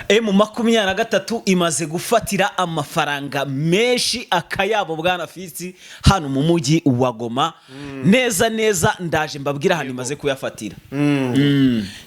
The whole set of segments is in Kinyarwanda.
M23 imaze gufatira amafaranga menshi akayabo bwana Fisi hano mu mujyi wa Goma. Neza ndaje mbabwira hano imaze kuyafatira.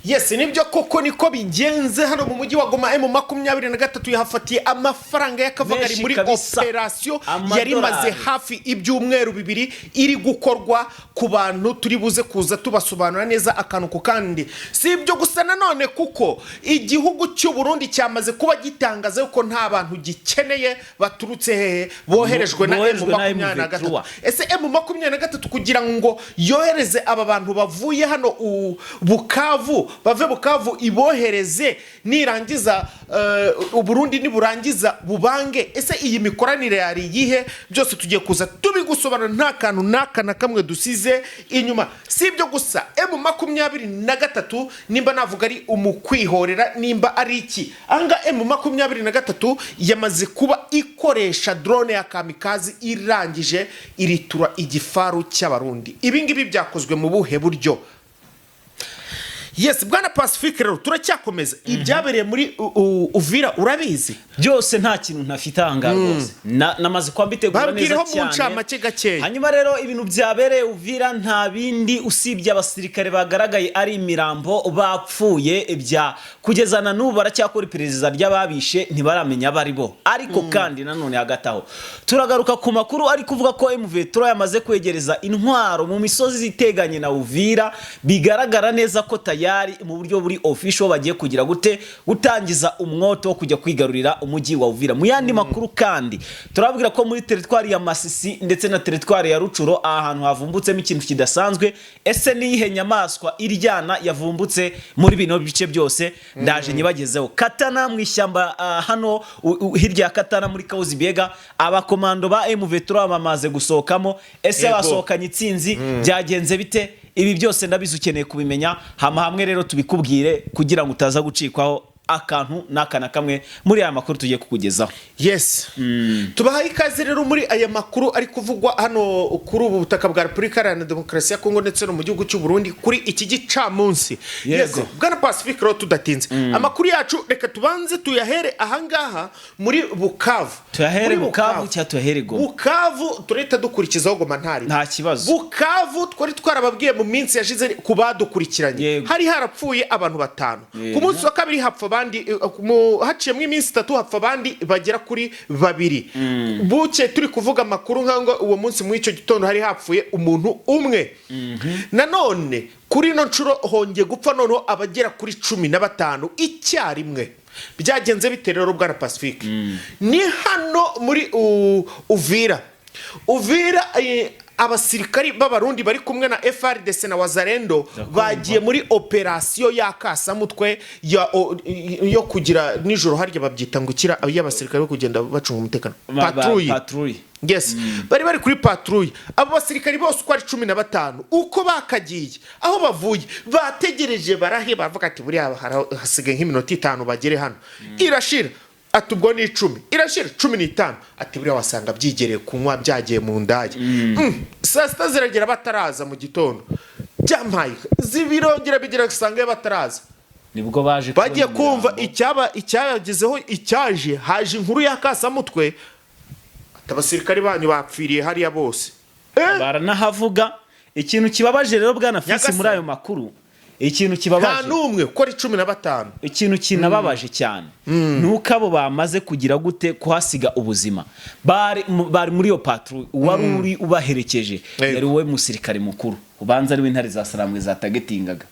Yes, nibyo koko niko bigenze hano mu mujyi wa Goma. M23 yahafatiye amafaranga y'akavagari muri operation yari maze hafi ibyumweru bibiri iri gukorwa ku bantu turi buze kuza tubasobanura neza akantu ku kandi. Si ibyo gusa nanone kuko igihugu cy'u Burundi cyamaze kuba gitangaza yuko nta bantu gikeneye baturutse hehe boherejwe na M23. Ese M23 kugira ngo yohereze aba bantu bavuye hano Bukavu bave Bukavu ibohereze nirangiza uburundi niburangiza bubange. Ese iyi mikoranire yari yihe? Byose tugiye kuza tubigusobanura nta kantu naka na kamwe dusize inyuma. Si ibyo gusa M23 nimba navuga ari umukwihorera nimba ari iki. Anga M23 yamaze kuba ikoresha drone ya kamikazi irangije iritura igifaru cy'abarundi. Ibi ngibi byakozwe mu buhe buryo? Yes, bwana Pacifique rero turacyakomeza. Ibyabereye muri Uvira urabizi? Byose nta kintu ntafite anga rwose. Namaze kwambitegura neza cyane. Hanyuma rero ibintu byabereye Uvira nta bindi usibye abasirikare bagaragaye ari imirambo bapfuye bya kugezana n'ubu baracyakora iperereza ry'ababishe ntibaramenya bari bo. Ariko kandi nanone hagataho turagaruka ku makuru ari kuvuga ko M23 yamaze kwegereza intwaro mu misozi iteganye na Uvira bigaragara neza ko yari mu buryo buri official bagiye kugira gutangiza umwoto wo kujya kwigarurira umujyi wa Uvira. Mu yandi makuru kandi turabwira ko muri territoire ya Masisi ndetse na territoire ya Rucuro ahantu havumbutsemo ikintu kidasanzwe. Ese niyihe nyamaswa iryana yavumbutse muri bino bice byose ndaje nyibagezeho. Katana mu ishyamba hano hirya ya Katana muri Kauzibiega abakomando ba M23 bamaze gusohokamo. Ese basohokanye itsinzi byagenze bite? Ibi byose ndabizi ukeneye kubimenya hamwe rero tubikubwire kugira ngo utaza gucikwaho akantu nakana kamwe muri aya makuru tugiye kukugezaho. Yes. Tubahaye ikaze rero muri aya makuru ari kuvugwa hano kuri ubu butaka bwa Repubulika Iharanira Demokarasi ya Congo ndetse no mu gihugu cy'u Burundi kuri iki gicamunsi. Yes. Bwana Pacifique rero tudatinze. Amakuru yacu reka tubanze tuyahere ahangaha muri Bukavu. Tuyahere Bukavu cyangwa tuyahere Goma? Bukavu tureta dukurikizaho Goma ntari. Nta kibazo. Bukavu twari twarababwiye mu minsi yashize kubadukurikiranye. Hari harapfuye abantu batanu. Ku munsi wa kabiri hapfa bandi haciyemo iminsi 3 hapfa bandi bagera kuri 2. Buke turi kuvuga makuru nkango uwo munsi mu icyo gitondo hari hapfuye umuntu umwe. Nanone kuri no ncuro honge gupfa noneho abagera kuri 15 icyarimwe. Byagenze biterero bwa Pacifique. Ni hano muri Uvira abasirikari b'abarundi bari kumwe na FRDC na Wazalendo bagiye muri operation y'akasamutwe yo kugira nijoro harya babyita ngukira y'abasirikare bo kugenda bacunga umutekano patrouille. Yes. Bari kuri patrouille. Abo basirikari bose uko ari 15 uko bakagiye aho bavuye bategereje barahe bavuga ati buri hasigaye nk'iminota 5 bagere hano. Irashira atubwo ni 10 irashira 15 ati buri wasanga byigereye kunywa byagiye mu ndaye. Saa sita ziragera bataraza mu gitondo byampaye zibirongera bigira gusanga bataraza nibwo bagiye kumva icyagezeho icyaje haje inkuru y'akasamutwe abasirikari banyu bapfiriye hariya bose. Baranahavuga ikintu kibabaje rero bwana Fisi muri ayo makuru. Ikintu kibabaje nta numwe ko ari 15. Ikintu kinababaje cyane nuko abo bamaze kugira gute kuhasiga ubuzima. Bari muri yo patrouille wari uri ubaherekeje yari we musirikare mukuru ubanza ari w'intare za Saramwe za tagetingaga.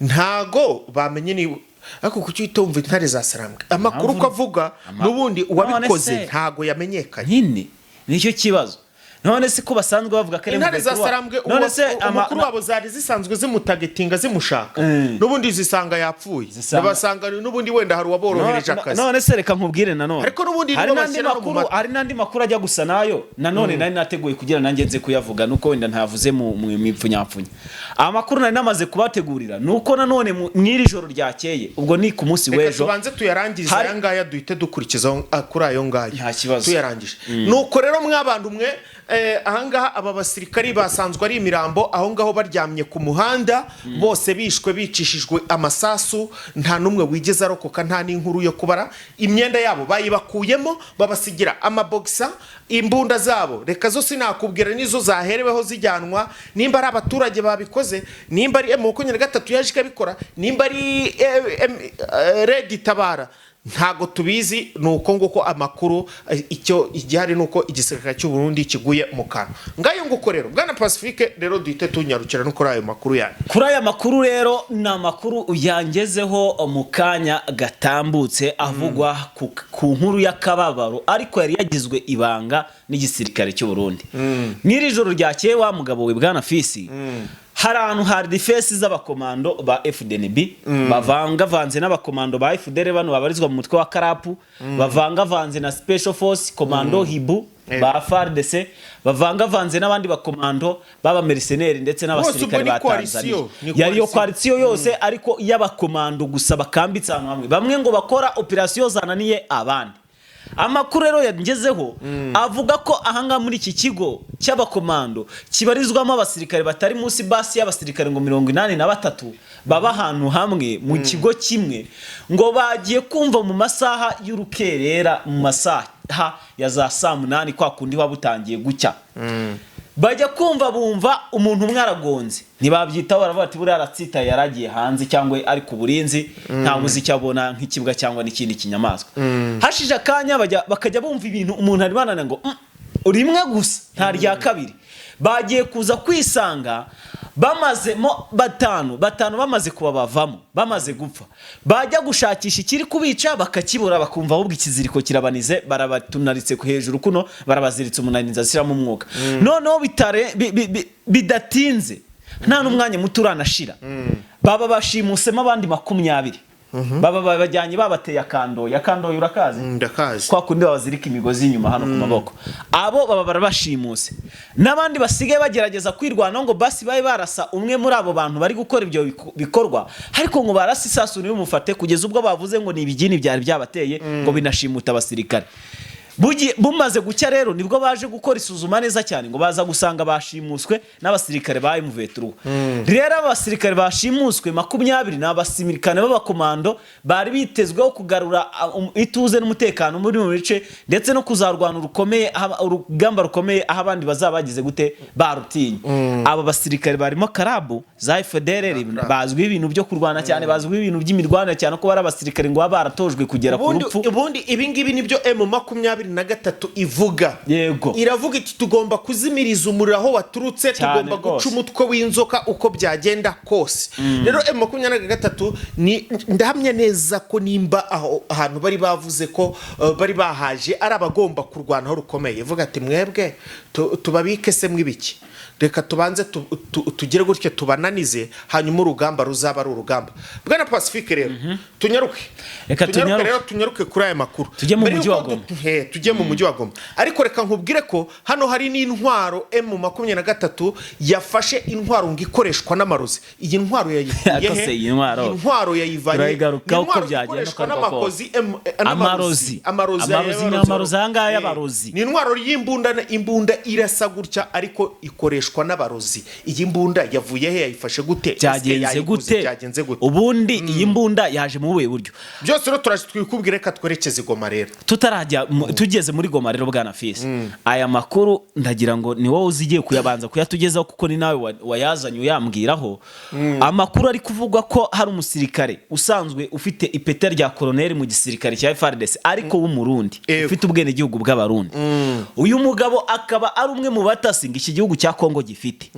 Ntago bamenye ni ako kucyo itumva intare za Saramwe amakuru ko avuga nubundi uwabikoze ntago yamenyekanye. Nyine nicyo kibazo. None se ko basanzwe bavuga ko intare za Sarambwe umukuru wabo zari zisanzwe zimutagetinga zimushaka nubundi zisanga yapfuye nabasanga nubundi wenda hari waborohereje akazi. None se reka nkubwire nanone ariko nubundi hari nandi makuru ajya gusa nayo nanone nari nateguye kugira nanjye nze kuyavuga nuko wenda ntavuze mu mipfunyapfunya. Amakuru nari namaze kubategurira nuko nanone mwiri joro ryakeye ubwo ni ku munsi wejo tubanze tuyarangiriza ayangaya duhite dukurikiza kuri ayo ngayo nta kibazo tuyarangije. Nuko rero mwabantu mwe ahangaha aba basirikari basanzwe ari imirambo aho ngaho baryamye ku muhanda bose bishwe bicishijwe amasasu nta numwe wigeze arokoka nta n'inkuru yo kubara imyenda yabo bayibakuyemo babasigira amabogisa imbunda zabo reka zo sinakubwira nizo zahereweho zijyanwa nimba ari abaturage babikoze nimba ari M23 yaje ikabikora nimba ari Red Tabara ntago tubizi nuko nguko amakuru icyo igihari nuko igisirikare cy'u Burundi kiguye mu kanwa ngayo nguko rero bwana Pacifique rero duhite tunyarukira no kuri ayo makuru yani kuri aya makuru rero na makuru uyangezeho mu kanya gatambutse avugwa ku nkuru y'akababaro ariko yari yagizwe ibanga n'igisirikare cy'u Burundi n'iri joro ryakeye wa mugabo we bwana Fisi hari ahantu hari defense z'abakomando ba FDNB bavangavanze n'abakomando ba FDR bano babarizwa mu mutwe wa Karapu bavangavanze na Special Force Commando Hibu ba FARDC bavangavanze n'abandi bakomando baba mercenaires ndetse n'abasirikare ba Tanzania yari yo coalition yose ariko y'abakomando gusa bakambitse ahantu hamwe bamwe ngo bakora operation zananiye abandi amakuru rero yangezeho avuga ko ahanga muri iki kigo cy'abakomando kibarizwamo abasirikare batari munsi basi y'abasirikare ngo 83 baba ahantu hamwe mu kigo kimwe ngo bagiye kumva mu masaha y'urukerera mu masaha ya za saa 8 kwa kundi wabutangiye gucya bajya kumva bumva umuntu mwaragonze ntibabyitaho baravuga ati buri aratsita yaragiye hanze cyangwa ari ku burinzi nta muziki abona nk'ikibwa cyangwa n'ikindi kinyamaswa hashije akanya bakajya bumva ibintu umuntu ari banana ngo urimwe gusa nta rya kabiri bagiye kuza kwisanga bamazemo batanu bamaze kuba bavamo bamaze gupfa bajya gushakisha ikiri kubica bakakibura bakumva ahubwo ikiziriko kirabanize barabatunaritse ku hejuru kuno barabaziritse umunaniza asiramo umwuka noneho bidatinze nta n'umwanya muto uranashira baba bashimusemo abandi 20 baba bajyanye babateye yakandoye urakazi ndakazi kwa kundi babazirika imigozi inyuma hano ku maboko abo baba barabashimuse nabandi basigaye bagerageza kwirwana ngo basi baye barasa umwe muri abo bantu bari gukora ibyo bikorwa ariko ngo barasi isasu niyo mufate kugeza ubwo bavuze ngo ni ibigini byari byabateye ngo binashimuta abasirikare bumaze gucya rero nibwo baje gukora isuzuma neza cyane ngo baza gusanga bashimuswe n'abasirikare ba M23 rero abasirikare bashimuswe 20 n'abasirikare b'abakomando bari bitezweho kugarura ituze n'umutekano muri mu bice ndetse no kuzarwana urugamba rukomeye aho abandi bazabagize gute barutinye aba basirikare barimo Karabu za FDR bazwi ibintu byo kurwana cyane bazwi ibintu by'imirwano cyane ko bari abasirikare ngo baratojwe kugera ku rupfu ubundi ibingibi nibyo M23 ivuga yego iravuga iti tugomba kuzimiriza umuriro aho waturutse tugomba guca umutwe w'inzoka uko byagenda kose rero M23 ni ndahamya neza ko nimba ahantu bari bavuze ko bari bahaje ari abagomba kurwanaho rukomeye ivuga ati mwebwe tubabike se mwibiki reka tubanze tugire gutyo tubananize hanyuma urugamba ruzaba ari urugamba bwana Pacifique rero tunyaruke kuri aya makuru tujye mu mujyi wa Goma tujye mu mujyi wa Goma ariko reka nkubwire ko hano hari n'intwaro M23 yafashe intwaro ngikoreshwa n'amarozi iyi ntwaro intwaro yayivanye uko byagenda n'amakozi amarozi angaya y'abarozi ni intwaro y'imbunda irasa gutya ariko ikoreshwa n'abarozi iyi mbunda yavuye he yayifashe gute byagenze gute ubundi iyi mbunda yaje mu buye buryo byose rero twikubwire ka twerekeze Goma rero tutarajya tugeze muri Goma rero bwana Fisi aya makuru ndagira ngo ni wowe uzigiye kuyabanza kuyatugezaho kuko ni nawe wayazanye uyambwiraho amakuru ari kuvugwa ko hari umusirikare usanzwe ufite ipeta rya colonel mu gisirikare cya FARDC ariko w'umurundi ufite ubwene gihugu bw'abarundi uyu mugabo akaba ari umwe mu batasi iki gihugu cya Congo gifite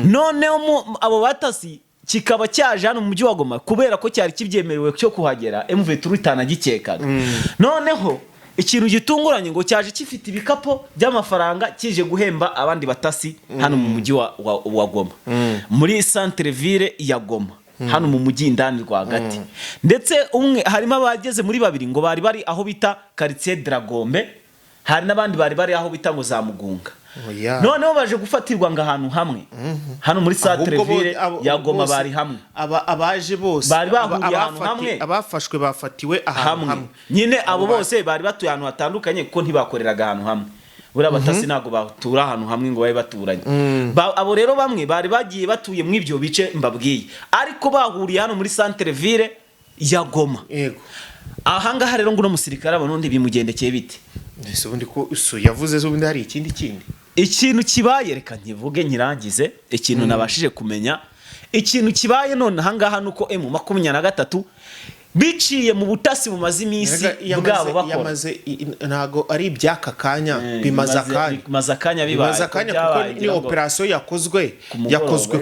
noneho abo batasi kikaba cyaje hano mu mujyi wa Goma kubera ko cyari kibyemerewe cyo kuhagera M23 itanagikekaga noneho ikintu gitunguranye ngo cyaje kifite ibikapo by'amafaranga kije guhemba abandi batasi hano mu mujyi wa Goma muri centre ville ya Goma hano mu mujyi indani rwagati ndetse umwe harimo abageze muri babiri ngo bari aho bita quartier Dragombe hari n'abandi bari aho bita ngo za Mugunga noneho baje gufatirwa ngo ahantu hamwe hano muri centre ville ya Goma bari hamwe abaje bose bari bahuriye ahantu hamwe abafashwe bafatiwe ahantu hamwe nyine abo bose bari batuye ahantu hatandukanye kuko ntibakoreraga ahantu hamwe buriya batasi ntago batura ahantu hamwe ngo babe baturanye abo rero bamwe bari bagiye batuye mu ibyo bice mbabwiye ariko bahuriye hano muri centre ville ya Goma. Yego. Ahangaha rero ngo no musirikare abonundi bimugendekeye bite? Ese ubundi ko yavuze zo ubundi hari ikindi ikintu kibaye, reka nkivuge nkirangize ikintu nabashije kumenya. Ikintu kibaye none ahangaha nuko M23 biciye mu butasi bumaze iminsi bwabo bakora ntago ari ibyaka kanya bimaze akanya kuko ni operation yakozwe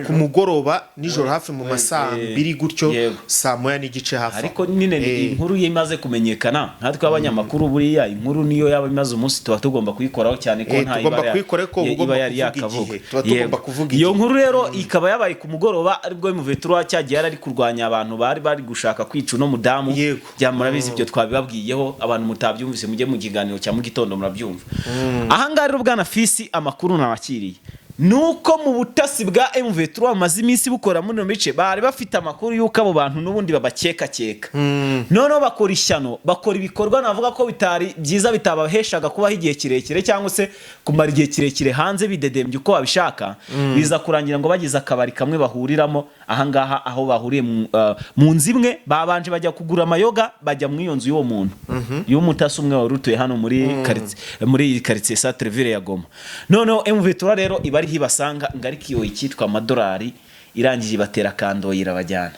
ku mugoroba nijoro hafi mu masaha 2 gutyo saa moya n'igice hafi. Ariko nine inkuru yimaze kumenyekana natwe abanyamakuru buriya inkuru niyo yaba imaze umunsi tuba tugomba kuyikoraho cyane ko nta iba yari yakavuga. Iyo nkuru rero ikaba yabaye ku mugoroba aribwo M23 cyagiye ari kurwanya abantu bari gushaka kwica no damu murabizi ibyo twabibabwiyeho abantu mutabyumvise mujye mu kiganiro cya mu gitondo murabyumva. Ahangaha rero bwana Fisi amakuru nabakiriye nuko mu butasi bwa M23 amaze iminsi bukora muri mice bari bafite amakuru yuko abo bantu nubundi babakeka none bakora ishyano bakora ibikorwa navuga ko bitari byiza bitabaheshaga kubaho igihe kirekire cyangwa se kumara igihe kirekire hanze bidedembye uko babishaka biza kurangira ngo bagize akabari kamwe bahuriramo ahangaha aho bahuriye mu nzimwe babanje bajya kugura amayoga bajya mu iyo nzu y'uwo muntu y'umutasi umwe warutuye hano muri quartier Centre Ville ya Goma. Noneho M23 rero ibari hibasanga ngarikiyo ikitwa amadolari irangije batera kandoyira bajyana.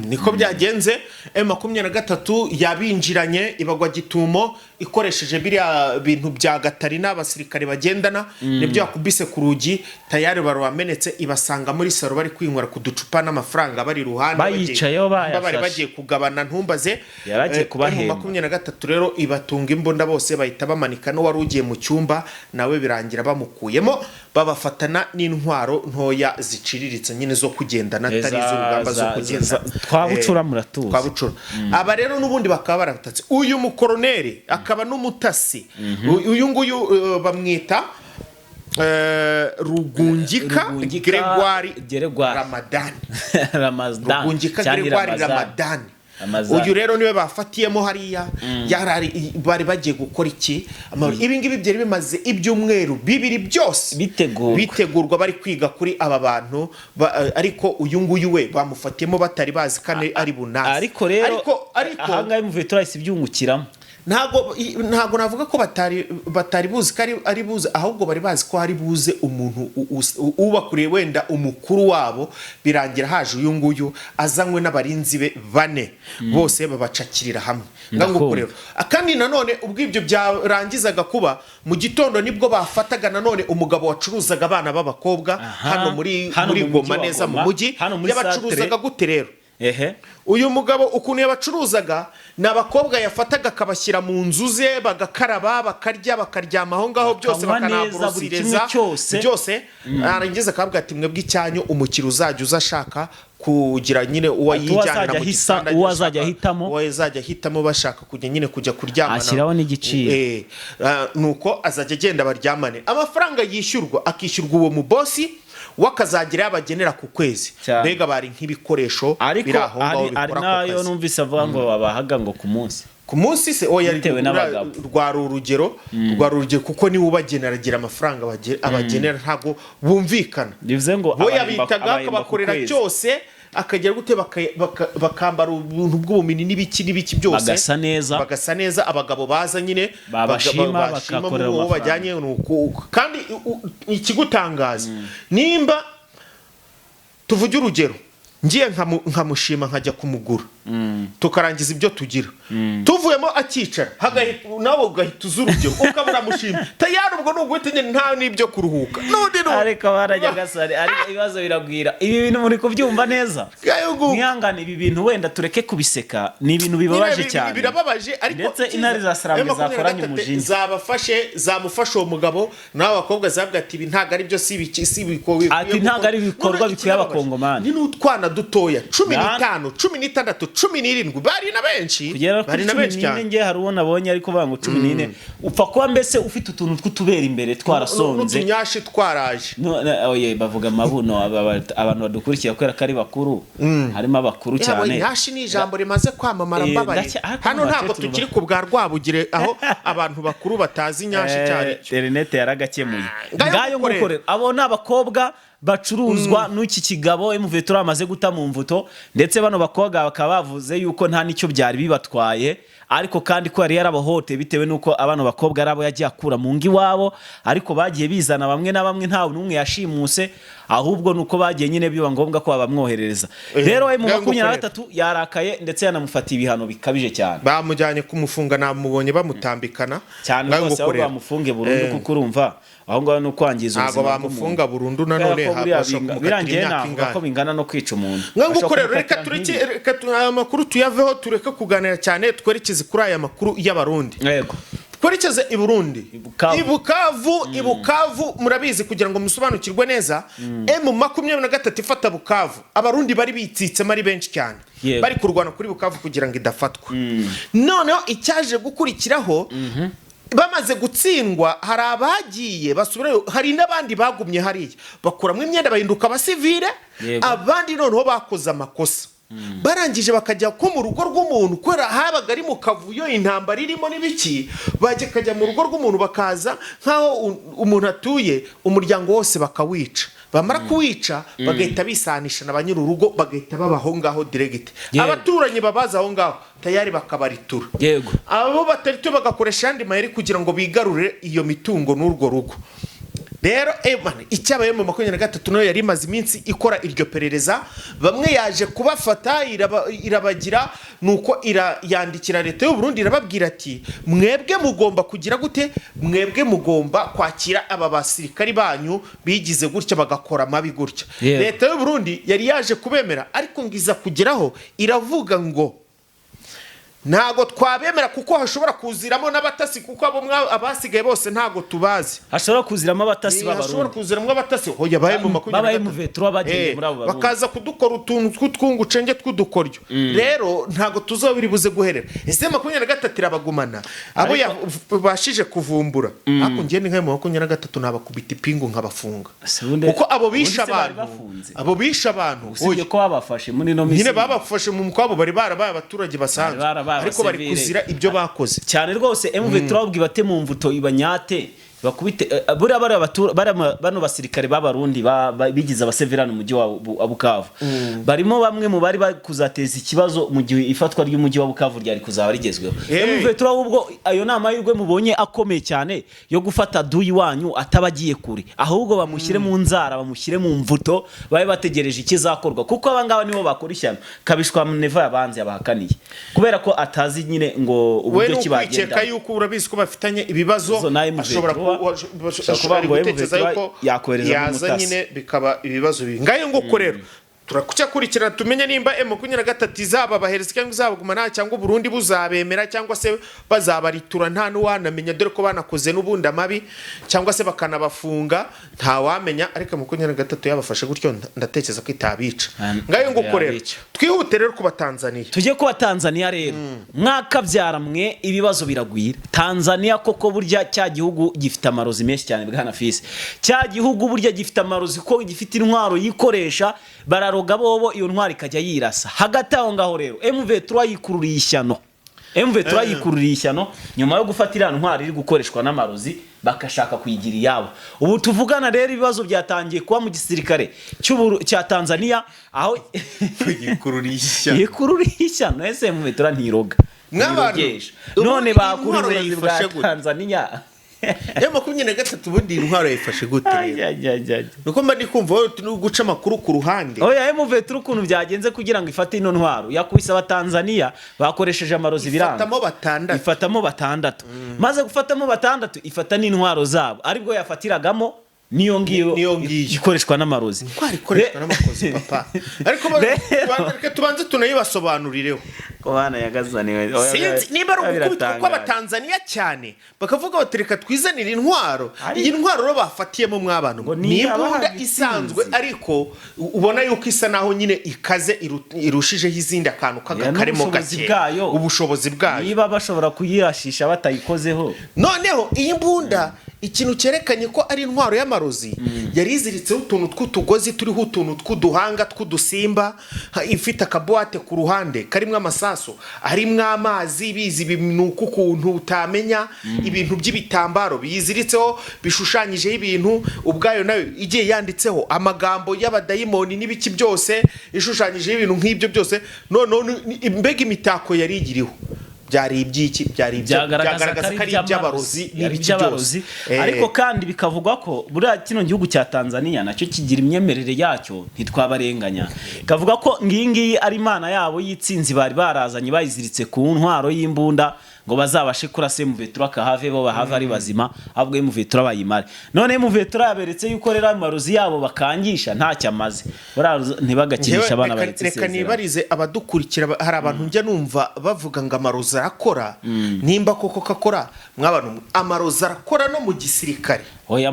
Niko byagenze M23 yabinjiranye ibagwa gitumo ikoresheje biriya bintu bya Gatarina abasirikare bagendana nibyo yakubise ku rugi tayari barwamenetse ibasanga muri saro bari kwinywera ku ducupa n'amafaranga bari ruhande bari bagiye kugabana ntumbaze yaragiye kubahemba. M23 rero ibatunga imbunda bose bahita bamanika no wari ugiye mu cyumba nawe birangira bamukuyemo babafatana n'intwaro ntoya ziciriritse nyine zo kugendana atari z'urugamba zo kugenda twabucura muratuza twabucura. Aba rero nubundi bakaba baratatse uyu mukoroneri akaba n'umutasi uyu nguyu bamwita Rugungika Gregoire Ramadan Rugungika Gregoire Ramadan. Uyu rero niwe bafatiyemo hariya bari bagiye gukora iki ibi ngibi byari bimaze ibyumweru bibiri byose bitegurwa bari kwiga kuri aba bantu ariko uyu nguyu we bamufatiyemo batari bazi kane ari bunazi. Ariko rero ahangahe M23 ibyungukiramo ntago navuga ko batari buzi kari ari buze ahubwo bari bazi ko hari buze umuntu ubakuriye wenda umukuru wabo birangira haje uyu nguyu azanywe n'abarinzi be 4 bose babacakirira hamwe ngango rero akandi nanone ubwibyo byarangizaga kuba mu gitondo nibwo bafataga nanone umugabo wacuruzaga abana b'abakobwa hano muri Goma neza mu mujyi yabacuruzaga gute rero uyu mugabo ukuntu yabacuruzaga n'abakobwa yafataga akabashyira mu nzu ze bagakaraba bakarya bakaryama aho ngaho byose bakanaburusireza byose arangiza akabwa ati mwebwe icyanyu umukiro uzajya uzashaka kugira nyine uwayijyana mu gitanda uwazajya hitamo bashaka kujya nyine kujya kuryamana ashyiraho n'igiciro nuko azajya agenda baryamane amafaranga yishyurwa akishyurwa uwo mu bosi wakazagira yabagenera ku kwezi mbega bari nk'ibikoresho biri aho ngaho bikora ku kazi. Nayo numvise avuga ngo babahaga ngo ku munsi se oya rwari urugero kuko ni ubagenera agira amafaranga abagenera ntago bumvikana bivuze ngo bo yabitaga akabakorera cyose akagera gute bakambara ubuntu bw'ubumini n'ibiki byose bagasa neza abagabo baza nyine babashima bakakorera amafaranga bajyanye kandi ikigutangaza nimba tuvuge urugero ngiye nkamushima nkajya kumugura tukarangiza ibyo tugira tuvuyemo akicara nawe ugahita uzurugero ukabura mushima tayari ubwo n'ugwite nta n'ibyo kuruhuka ariko barajya gasare ariko ibibazo biragwira ibi bintu muri kubyumva neza mwihangane ibi bintu wenda tureke kubiseka ni ibintu bibabaje cyane birababaje ariko ndetse intare za Sarambwe zakoranye umujindi zamufashe uwo mugabo nawe abakobwa zabwa ati ibi ntago ari byo ati ntago ari ibikorwa bikwiye abakongomani ni n'utwana dutoya 15 16 17 bari na benshi bari na benshi cyane nge hari uwo nabonye ariko bango 14 upfa kuba mbese ufite utuntu tw'utubera imbere twarasonze n'utunyashi twaraje oye bavuga mabuno abantu badukurikira kwera kari bakuru harimo abakuru cyane nyashi ni ijambo rimaze kwamamara mbabari hano ntabwo tukiri ku bwa Rwabugire aho abantu bakuru batazi nyashi cyane internet yaragakemuye ngayo ngukorera abo n'abakobwa bacuruzwa n'iki kigabo M23 amaze guta mu mvuto ndetse bano bakobwa bakaba bavuze yuko nta nicyo byari bibatwaye ariko kandi ko yari yarabahote bitewe nuko abana bakobwa arabo yagiye akura mu ngi wabo ariko bagiye bizana bamwe na bamwe ntawe numwe yashimuse ahubwo nuko bagiye nyine biba ngombwa ko babamwoherereza rero M23 yarakaye ndetse yanamufatiye ibihano bikabije cyane bamujyanye kumufunga namubonye bamutambikana cyane rwose aho bamufunge burundu kuko urumva aho ngaho no kwangiza ubuzima bwo bamufunga burundu nanone habasha birangiye navuga ko bingana no kwica umuntu nguko rero reka amakuru tuyaveho tureke kuganira cyane twerekeze kuri aya makuru y'abarundi yego twerekeze i Burundi ibukavu murabizi kugira ngo musobanukirwe neza M23 ifata Bukavu abarundi bari bitsitsemo ari benshi cyane bari kurwana kuri Bukavu kugira ngo idafatwa noneho icyaje gukurikiraho bamaze gutsindwa hari abagiye basubirayo hari n'abandi bagumye hariya bakuramo imyenda bahinduka abasivile abandi noneho bakoze amakosa barangije bakajya ko mu rugo rw'umuntu kwera habaga ari mu kavuyo intambara irimo n'ibiki baje kajya mu rugo rw'umuntu bakaza nkaho umuntu atuye umuryango wose bakawica bamara kuwica bagahita bisanisha na banyirurugo bagahita babaho ngaho direct abaturanyi babaza aho ngaho tayari bakabaritura yego abo batarito bagakoresha andi mayeri kugira ngo bigarurire iyo mitungo n'urwo rugo rero icyabaye mu 23 no yari maze iminsi ikora iryo perereza bamwe yaje kubafata irabagira nuko yandikira leta y'u Burundi irababwira ati mwebwe mugomba kugira gute mwebwe mugomba kwakira aba basirikari banyu bigize gutya bagakora mabi gutya leta y'u Burundi yari yaje kubemera ariko ngiza kugeraho iravuga ngo ntago twabemera kuko hashobora kuziramo n'abatasi kuko abo abasigaye bose ntago tubazi hashobora kuziramo abatasi b'abarundi hashobora kuziramo abatasi hoya baye mu 23 bagiye muri abo bakaza kudukora utuntu tw'utwungucenge tw'udukoryo rero ntago tuzobiribuze guherera ese 23 irabagumana abo bashije kuvumbura ako ngiye ni nka 23 nabakubita ipingu nkabafunga kuko abo bisha abantu usibye ko babafashe muri no misi nyine babafashe mu mkwabo bari barabaye abaturage basanzwe ariko bari kuzira ibyo bakoze cyane rwose M23 babwi bate mu mvuto ibanyate bakubite buriya bano basirikare b'abarundi bigize abaseverano mu mujyi wa Bukavu barimo bamwe mu bari kuzateza ikibazo mu gihe ifatwa ry'umujyi wa Bukavu ryari kuzaba rigezweho M23 ubwo ayo nama y'urwe mubonye akomeye cyane yo gufata duyi wanyu atabagiye kure ahubwo bamushyire mu nzara bamushyire mu mvuto babe bategereje ikizakorwa kuko abangaba nibo bakora ishyano kabishwa Neva yabanze abahakaniye kubera ko atazi nyine ngo uburyo kibagenda we yuko urabizi ko bafitanye ibibazo ashobora gutekereza yuko yaza nyine bikaba ibibazo bibi ngayo nguko rero turakucyakurikirana tumenye nimba M23 izaba bahereza cyangwa izabagumana cyangwa Burundi buzabemera cyangwa se bazabaritura nta n'uwanamenya dore ko banakoze n'ubundi amabi cyangwa se bakanabafunga nta wamenya ariko M23 yabafashe gutyo ndatekereza ko itabica ngayo nguko rero twihute rero kuba Tanzania tujye kuba Tanzania rero mwaka byaramwe ibibazo biragwira Tanzania koko burya cya gihugu gifite amarozi menshi cyane bwana Fisi cya gihugu burya gifite amarozi ko gifite intwaro yikoresha bararoga bobo iyo ntwari kajya yirasa hagati aho ngaho rero M23 yikururiye ishyano nyuma yo gufatira ntwari iri gukoreshwa n'amarozi bakashaka kuyigira yabo ubu tuvugana rero ibibazo byatangiye kuba mu gisirikare cya Tanzania aho yikururiye ishyano ese M23 ntiroga none bakururiye bwa Tanzania M23 ubundi intwaro yifashe gute rero nuko mba ndi kumva guca amakuru ku ruhande oya M23 ukuntu byagenze kugira ngo ifate ino ntwaro yakubise abatanzania bakoresheje amarozi biranga ifatamo batandatu maze gufatamo batandatu ifata n'intwaro zabo aribwo yafatiragamo niyo ngiyo ikoreshwa n'amarozi. Intwaro ikoreshwa n'amakozi papa. Ariko tubanze tunayibasobanurireho. Bana yagazaniwe. Sinzi niba ari ugukubitwa kw'Abatanzania cyane bakavuga bati reka twizanire intwaro. Iyi ntwaro ro bafatiyemo mw'abantu ni imbunda isanzwe ariko ubona yuko isa naho nyine ikaze irushijeho izindi akantu k'agakaremo gake ubushobozi bwayo. Niba bashobora kuyirashisha batayikozeho. Noneho iyi mbunda ikintu cyerekanye ko ari intwaro y'amarozi yari iziritseho utuntu tw'utugozi turiho utuntu tw'uduhanga tw'udusimba ifite akabuwate ku ruhande karimo amasaso harimo amazi bizi ibinuka ukuntu utamenya ibintu by'ibitambaro biyiziritseho bishushanyijeho ibintu ubwayo nayo igiye yanditseho amagambo y'abadayimoni n'ibiki byose ishushanyijeho ibintu nk'ibyo byose none mbega imitako yari igiriho byari ibyiki byari byagaragaza ko ari iby'abarozi n'iby'abarozi ariko kandi bikavugwa ko buriya kino gihugu cya Tanzania nacyo kigira imyemerere yacyo ntitwabarenganya kavuga ko ngingi ari Imana yabo y'itsinzi bari barazanye bayiziritse ku ntwaro y'imbunda ngo bazabashe kurase Muvetura kahave bo bahava ari bazima ahubwo Muvetura bayimare none Muvetura yaberetse yuko rero amarozi yabo bakangisha ntacyo amaze ntibagakinisha abana baretse reka nibarize abadukurikira hari abantu njya numva bavuga ngo amarozi arakora nimba koko kakora mw'abantu amarozi arakora no mu gisirikare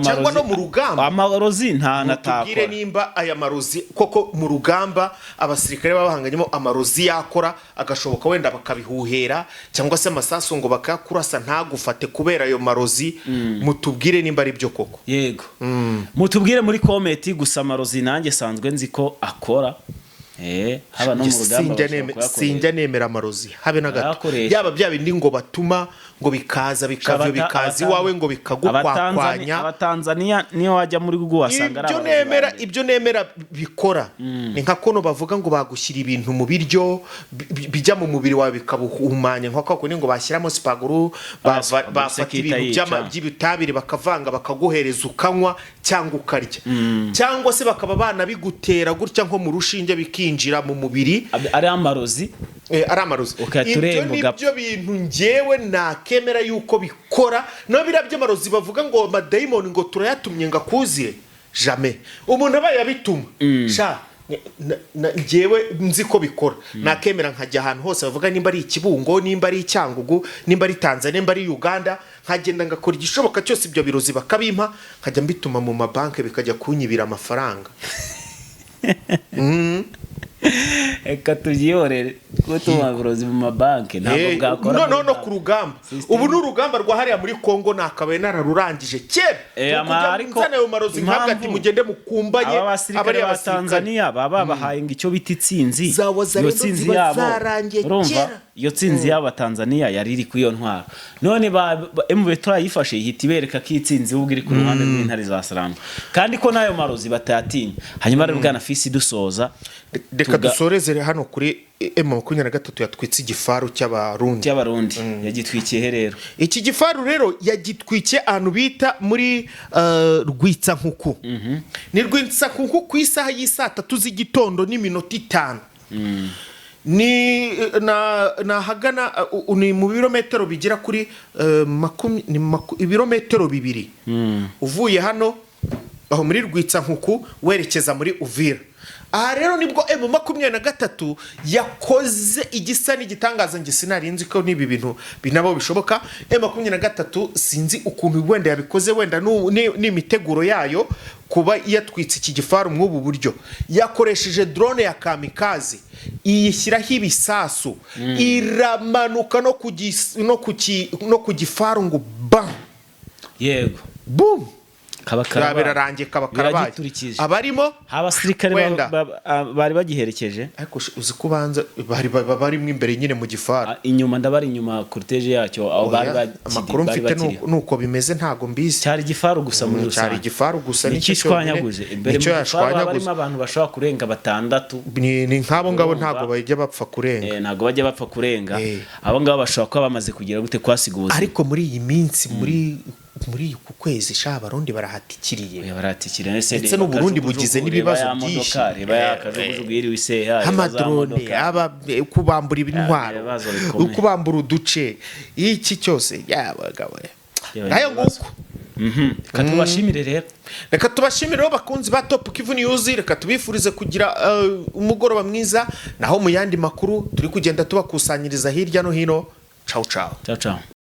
cyangwa no mu rugamba amarozi nta natakora tubwire nimba aya marozi koko mu rugamba abasirikare babahanganyemo amarozi yakora agashoboka wenda bakabihuhera cyangwa se amasasu ngo bakakurasa ntagufate kubera ayo marozi mutubwire nimba ari byo koko yego mutubwire muri comment gusa amarozi nanjye sanzwe nzi ko akora haba no mu rugamba sinjya nemera amarozi habe na gato yaba bya bindi ngo batuma ngo bikaza bikazi wawe ngo bikagukwakwanya Abatanzania niyo wajya muri Google wasanga ibyo nemera bikora ni nka kono bavuga ngo bagushyira ibintu mu biryo bijya mu mubiri wawe bikabuhumanya nko kwako ngo bashyiramo spaguru bafata ibintu by'ibitabire bakavanga bakaguhereza ukanywa cyangwa ukarya cyangwa se bakaba bana bigutera gutya nko mu rushinge bikinjira mu mubiri ari amarozi ibyo bintu ngewe nakemera yuko bikora no birabye amarozi bavuga ngo amadayimoni ngo turayatumye ngakuzire jamais umuntu abaye abituma sha ngewe nzi ko bikora nakemera nkajya ahantu hose bavuga nimba ari Ikibungo nimba ari Cyangugu nimba ari Tanzania nimba ari Uganda nkagenda ngakora igishoboka cyose ibyo birozi bakabimpa nkajya mbituma mu mabanki bikajya kunyibira amafaranga eka tugiyorere ko tumaburozi mu mabanki ntabwo bwakora no ku rugamba ubu n'urugamba rwa hariya muri Congo nakabaye nararurangije kera ariko ayo marozi nk'agati mugende mukumbanye abari aba Tanzania baba bahaye ngo icyo biti itsinzi iyo tsinzi yabo urumva iyo tsinzi y'aba Tanzania yari iri ku iyo ntwaro none Muvetura yifashe ihita ibereka ko itsinzi ubwo iri ku ruhande rw'intare za Salama kandi ko nayo marozi batayatinya hanyuma rero bwana Fisi dusoza reka dusorezere hano kuri M23 yatwitse igifaru cy'abarundi yagitwikiye rero iki gifaru rero yagitwikiye ahantu bita muri Rwitsankuku ni Rwitsankuku ku isaha y'3 z'igitondo n'iminota 5 ni hagana ni mu birometero bigira kuri ibirometero 2 uvuye hano aho muri Rwitsankuku werekeza muri Uvira aha rero nibwo M23 yakoze igisa n'igitangaza nge sinarinzi ko nibi bintu binabo bishoboka M23 sinzi ukuntu wenda yabikoze wenda n'imiteguro yayo kuba yatwitse iki gifaru mw'ubu buryo yakoresheje drone ya kamikaze iyishyiraho ibisasu iramanuka no ku gifaru ngo bam yego boom kabakarabaye kabakarabaye abarimo abasirikare bari bagiherekeje ariko uzi kubanza barimo imbere nyine mu gifaru inyuma ndabari inyuma cortege yacyo aho bari amakuru mfite nuko bimeze ntago mbizi cyari gifaru gusa muri rusange cyari gifaru gusa nicyo twanyaguje imbere mu gifaru barimo abantu bashobora kurenga 6 ni nkabo ngabo ntago bajya bapfa kurenga ntago bajya bapfa kurenga abo ngabo bashobora kuba bamaze kugira gute kwasiguza ariko muri iyi minsi muri ku kwezi Abarundi barahatikiriye ndetse n'Uburundi bugize n'ibibazo byinshi amadrone kubambura ibintwaro kubambura uduce iki cyose yabagawe nayo nguko reka tubashimire rero, reka tubashimire bakunzi ba Top Kivu News, reka tubifurize kugira umugoroba mwiza, naho mu yandi makuru turi kugenda tubakusanyiriza hirya no hino. Ciao ciao. Ciao ciao.